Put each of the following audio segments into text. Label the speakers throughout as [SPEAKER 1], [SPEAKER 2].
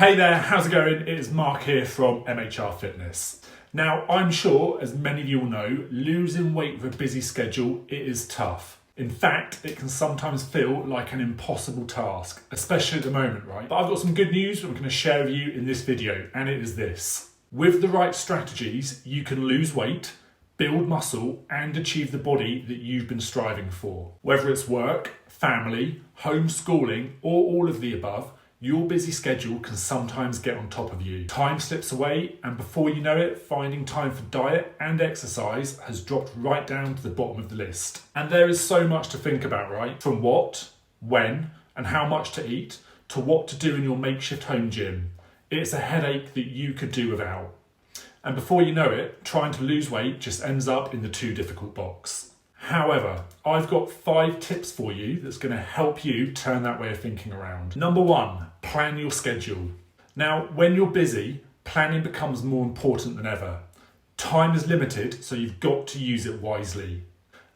[SPEAKER 1] Hey there, how's it going? It is Mark here from MHR Fitness. Now, I'm sure, as many of you will know, losing weight with a busy schedule, it is tough. In fact, it can sometimes feel like an impossible task, especially at the moment, right? But I've got some good news I'm going to share with you in this video, and it is this. With the right strategies, you can lose weight, build muscle, and achieve the body that you've been striving for. Whether it's work, family, homeschooling, or all of the above, your busy schedule can sometimes get on top of you. Time slips away, and before you know it, finding time for diet and exercise has dropped right down to the bottom of the list. And there is so much to think about, right? From what, when, and how much to eat, to what to do in your makeshift home gym. It's a headache that you could do without. And before you know it, trying to lose weight just ends up in the too difficult box. However, I've got 5 tips for you that's going to help you turn that way of thinking around. Number 1, plan your schedule. Now, when you're busy, planning becomes more important than ever. Time is limited, so you've got to use it wisely.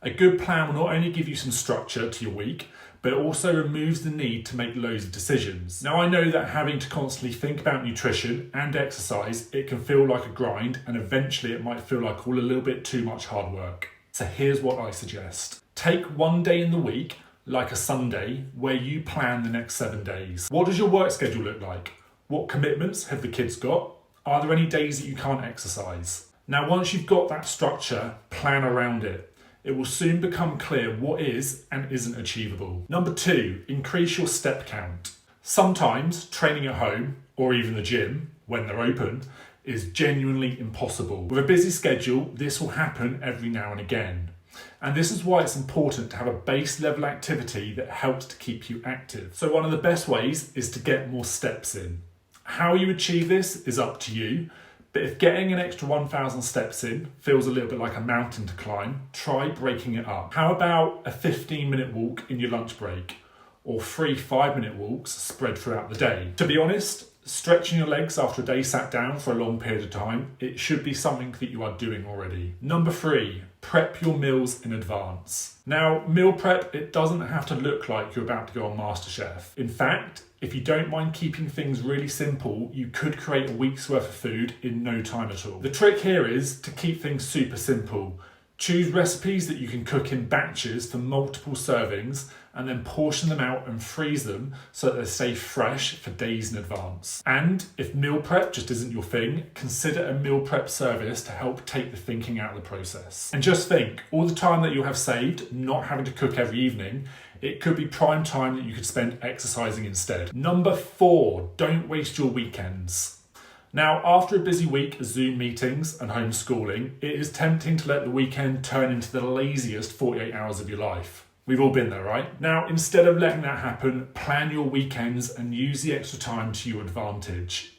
[SPEAKER 1] A good plan will not only give you some structure to your week, but it also removes the need to make loads of decisions. Now, I know that having to constantly think about nutrition and exercise, it can feel like a grind, and eventually it might feel like all a little bit too much hard work. So here's what I suggest. Take one day in the week, like a Sunday, where you plan the next 7 days. What does your work schedule look like? What commitments have the kids got? Are there any days that you can't exercise? Now, once you've got that structure, plan around it. It will soon become clear what is and isn't achievable. Number 2, increase your step count. Sometimes training at home, or even the gym, when they're open, is genuinely impossible. With a busy schedule, this will happen every now and again. And this is why it's important to have a base level activity that helps to keep you active. So one of the best ways is to get more steps in. How you achieve this is up to you, but if getting an extra 1,000 steps in feels a little bit like a mountain to climb, try breaking it up. How about a 15-minute walk in your lunch break, or 3 5-minute walks spread throughout the day? To be honest, stretching your legs after a day sat down for a long period of time, it should be something that you are doing already. Number 3, prep your meals in advance. Now, meal prep, it doesn't have to look like you're about to go on MasterChef. In fact, if you don't mind keeping things really simple, you could create a week's worth of food in no time at all. The trick here is to keep things super simple. Choose recipes that you can cook in batches for multiple servings, and then portion them out and freeze them so that they stay fresh for days in advance. And if meal prep just isn't your thing, consider a meal prep service to help take the thinking out of the process. And just think, all the time that you'll have saved not having to cook every evening, it could be prime time that you could spend exercising instead. Number 4, don't waste your weekends. Now, after a busy week of Zoom meetings and homeschooling, it is tempting to let the weekend turn into the laziest 48 hours of your life. We've all been there, right? Now, instead of letting that happen, plan your weekends and use the extra time to your advantage.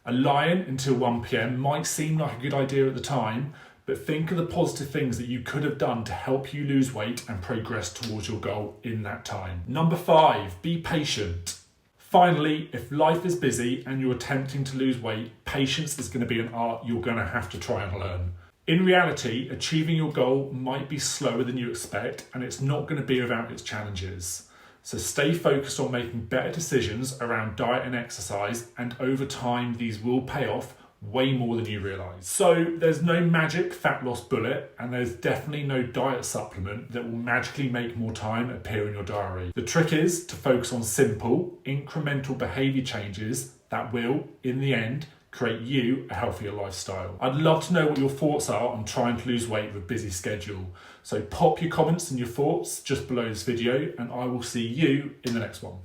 [SPEAKER 1] A lie-in until 1 p.m. might seem like a good idea at the time, but think of the positive things that you could have done to help you lose weight and progress towards your goal in that time. Number 5, be patient. Finally, if life is busy and you're attempting to lose weight, patience is going to be an art you're going to have to try and learn. In reality, achieving your goal might be slower than you expect, and it's not going to be without its challenges. So stay focused on making better decisions around diet and exercise, and over time, these will pay off way more than you realise. So there's no magic fat loss bullet, and there's definitely no diet supplement that will magically make more time appear in your diary. The trick is to focus on simple, incremental behaviour changes that will, in the end, create you a healthier lifestyle. I'd love to know what your thoughts are on trying to lose weight with a busy schedule. So pop your comments and your thoughts just below this video, and I will see you in the next one.